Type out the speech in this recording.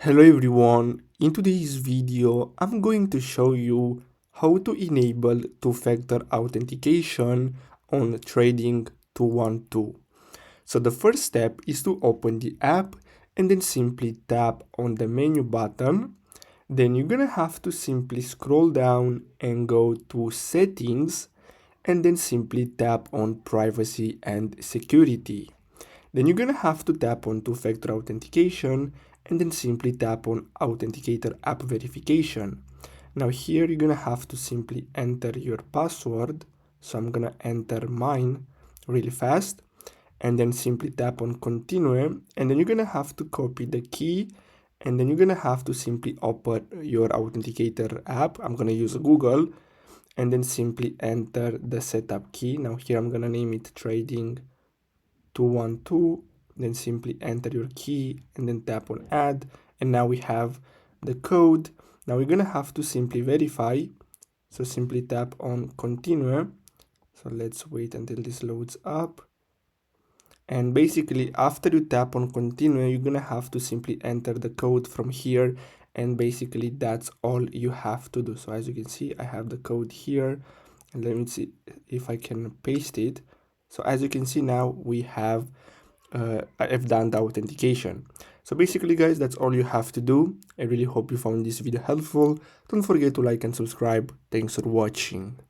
Hello everyone, in today's video I'm going to show you how to enable two-factor authentication on Trading212. So the first step is to open the app and then simply tap on the menu button. Then you're gonna have to simply scroll down and go to settings and then simply tap on privacy and security. Then you're gonna have to tap on two-factor authentication and then simply tap on Authenticator app verification. Now here you're gonna have to simply enter your password. So I'm gonna enter mine really fast and then simply tap on continue, and then you're gonna have to copy the key and then you're gonna have to simply open your Authenticator app. I'm gonna use Google and then simply enter the setup key. Now here I'm gonna name it Trading 212, then simply enter your key and then tap on add, and now we have the code. Now we're gonna have to simply verify, so simply tap on continue. So let's wait until this loads up, and basically after you tap on continue you're gonna have to simply enter the code from here, and basically that's all you have to do. So as you can see, I have the code here, and let me see if I can paste it. So as you can see, now we have I've done the authentication. So basically guys, that's all you have to do. I really hope you found this video helpful. Don't forget to like and subscribe. Thanks for watching.